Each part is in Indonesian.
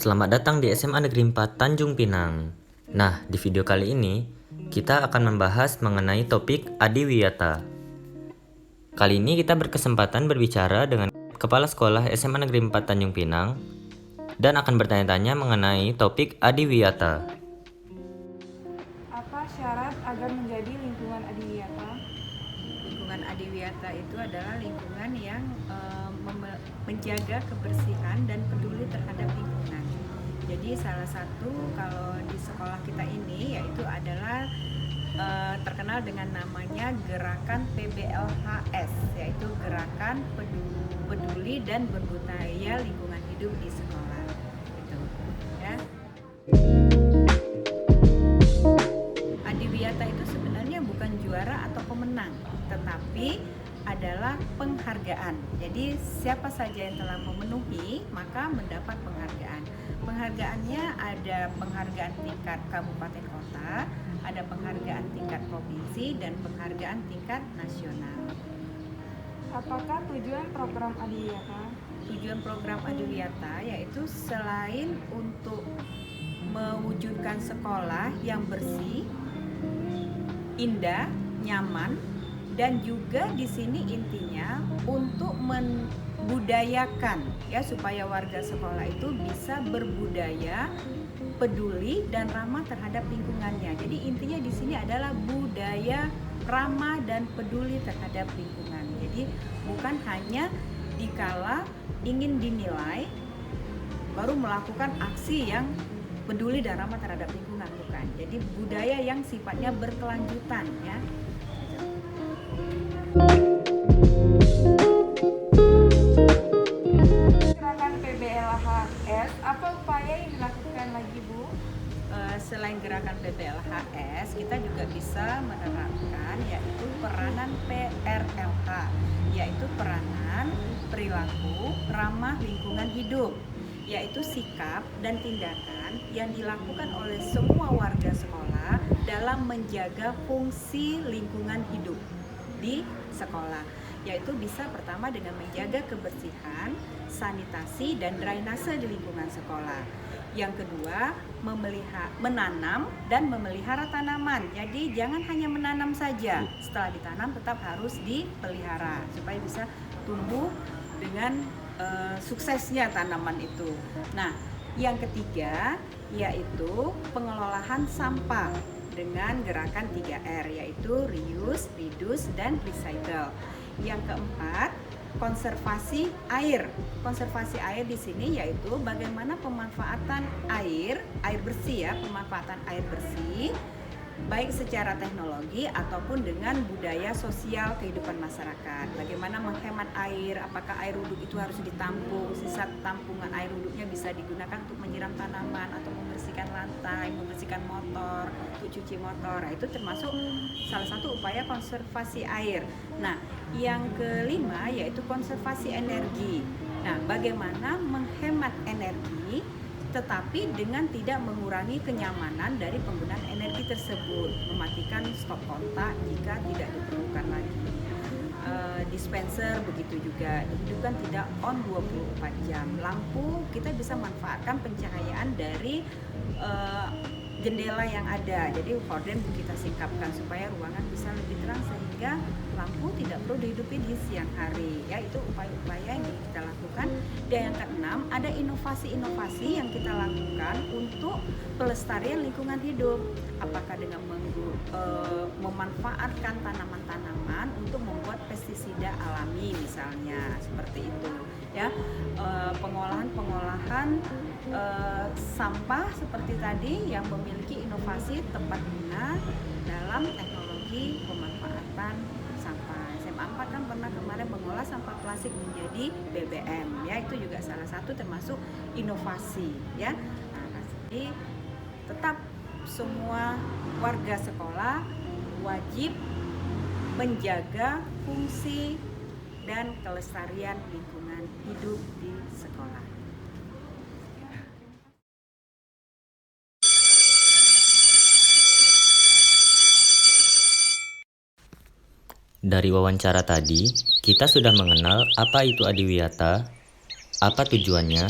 Selamat datang di SMA Negeri 4 Tanjung Pinang. Nah, di video kali ini kita akan membahas mengenai topik adiwiyata. Kali ini kita berkesempatan berbicara dengan Kepala Sekolah SMA Negeri 4 Tanjung Pinang dan akan bertanya-tanya mengenai topik adiwiyata. Apa syarat agar menjadi lingkungan adiwiyata? Lingkungan adiwiyata itu adalah lingkungan yang menjaga kebersihan dan peduli terhadap lingkungan. Jadi salah satu kalau di sekolah kita ini yaitu adalah terkenal dengan namanya gerakan PBLHS, yaitu gerakan peduli dan berbudaya lingkungan hidup di sekolah. Gitu, ya. Adiwiyata itu sebenarnya bukan juara atau pemenang, tetapi adalah penghargaan. Jadi siapa saja yang telah memenuhi maka mendapat penghargaan. Penghargaannya ada penghargaan tingkat kabupaten kota, ada penghargaan tingkat provinsi, dan penghargaan tingkat nasional. Apakah tujuan program adiwiyata? Tujuan program adiwiyata yaitu selain untuk mewujudkan sekolah yang bersih, indah, nyaman, dan juga di sini intinya untuk membudayakan ya supaya warga sekolah itu bisa berbudaya, peduli dan ramah terhadap lingkungannya. Jadi intinya di sini adalah budaya ramah dan peduli terhadap lingkungan. Jadi bukan hanya dikala ingin dinilai baru melakukan aksi yang peduli dan ramah terhadap lingkungan, bukan. Jadi budaya yang sifatnya berkelanjutan ya. Gerakan PBLHS, apa upaya yang dilakukan lagi, Bu? Selain gerakan PBLHS, kita juga bisa menerapkan yaitu peranan PRLH, yaitu peranan perilaku ramah lingkungan hidup, yaitu sikap dan tindakan yang dilakukan oleh semua warga sekolah dalam menjaga fungsi lingkungan hidup di sekolah, yaitu bisa pertama dengan menjaga kebersihan, sanitasi, dan drainase di lingkungan sekolah. Yang kedua, menanam dan memelihara tanaman. Jadi jangan hanya menanam saja, setelah ditanam tetap harus dipelihara supaya bisa tumbuh dengan suksesnya tanaman itu. Nah, yang ketiga yaitu pengelolaan sampah dengan gerakan 3R, yaitu reuse, reduce, dan recycle. Yang keempat, konservasi air. Konservasi air di sini yaitu bagaimana pemanfaatan air bersih ya, pemanfaatan air bersih baik secara teknologi ataupun dengan budaya sosial kehidupan masyarakat. Bagaimana menghemat air, apakah air wudhu itu harus ditampung, sisa tampungan air wudhunya bisa digunakan untuk menyiram tanaman atau membersihkan lantai, membersihkan motor, untuk cuci motor. Nah, itu termasuk salah satu upaya konservasi air. Nah, yang kelima yaitu konservasi energi. Nah, bagaimana menghemat energi tetapi dengan tidak mengurangi kenyamanan dari penggunaan energi tersebut, mematikan stop kontak jika tidak diperlukan lagi. Dispenser begitu juga, dihidupkan tidak on 24 jam. Lampu kita bisa manfaatkan pencahayaan dari jendela yang ada, jadi horden kita singkapkan supaya ruangan bisa lebih terang sehingga lampu tidak perlu dihidupi di siang hari ya. Itu upaya-upaya yang kita lakukan. Dan yang keenam, ada inovasi-inovasi yang kita lakukan untuk pelestarian lingkungan hidup, apakah dengan memanfaatkan tanaman-tanaman untuk membuat pestisida alami misalnya, seperti itu ya. Pengolahan sampah seperti tadi yang memiliki inovasi tepat guna dalam teknologi pemanfaatan sampah. SMA 4 kan pernah kemarin mengolah sampah plastik menjadi BBM ya, itu juga salah satu termasuk inovasi ya. Nah, jadi tetap semua warga sekolah wajib menjaga fungsi dan kelestarian lingkungan hidup di sekolah. Dari wawancara tadi, kita sudah mengenal apa itu adiwiyata, apa tujuannya,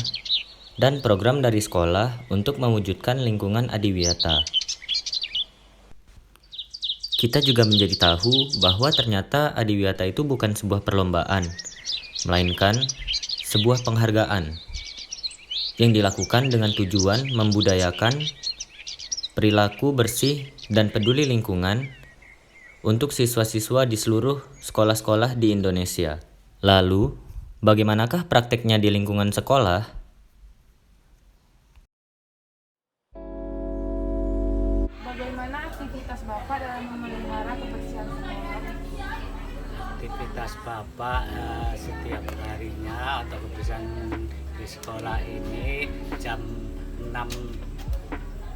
dan program dari sekolah untuk mewujudkan lingkungan adiwiyata. Kita juga menjadi tahu bahwa ternyata adiwiyata itu bukan sebuah perlombaan, melainkan sebuah penghargaan yang dilakukan dengan tujuan membudayakan perilaku bersih dan peduli lingkungan untuk siswa-siswa di seluruh sekolah-sekolah di Indonesia. Lalu, bagaimanakah prakteknya di lingkungan sekolah? Bagaimana aktivitas Bapak dalam memelihara kebersihan sekolah? Aktivitas Bapak setiap harinya atau kebersihan di sekolah ini jam 6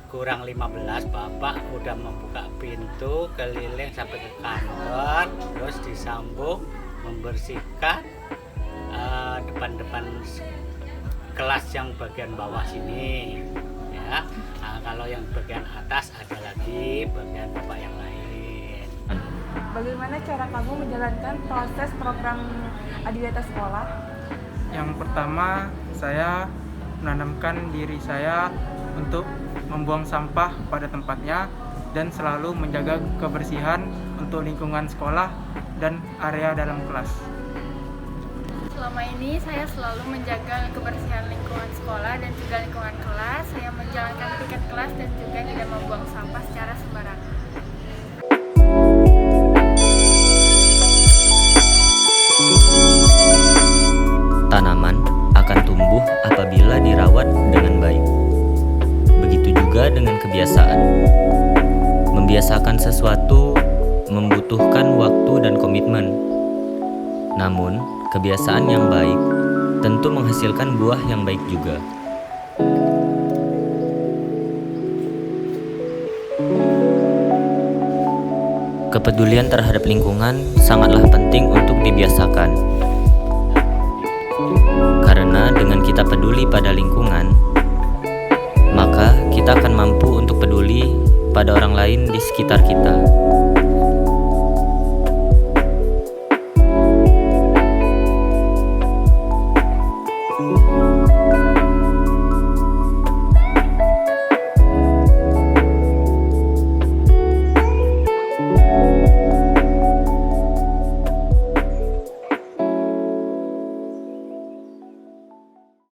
kurang 15 Bapak udah membuka pintu keliling sampai ke kantor, terus disambung membersihkan depan-depan kelas yang bagian bawah sini ya. Nah, kalau yang bagian atas ada lagi bagian Bapak yang lain. Bagaimana cara kamu menjalankan proses program adiwiyata sekolah? Yang pertama, saya menanamkan diri saya untuk membuang sampah pada tempatnya dan selalu menjaga kebersihan untuk lingkungan sekolah dan area dalam kelas. Selama ini saya selalu menjaga kebersihan lingkungan sekolah dan juga lingkungan kelas. Saya menjalankan piket kelas dan juga tidak membuang sampah secara sembarangan. Tanaman akan tumbuh apabila dirawat dengan baik. Begitu juga dengan kebiasaan. Membiasakan sesuatu membutuhkan waktu dan komitmen. Namun, kebiasaan yang baik tentu menghasilkan buah yang baik juga. Kepedulian terhadap lingkungan sangatlah penting untuk dibiasakan. Karena dengan kita peduli pada lingkungan, maka kita akan mampu untuk peduli pada orang lain di sekitar kita.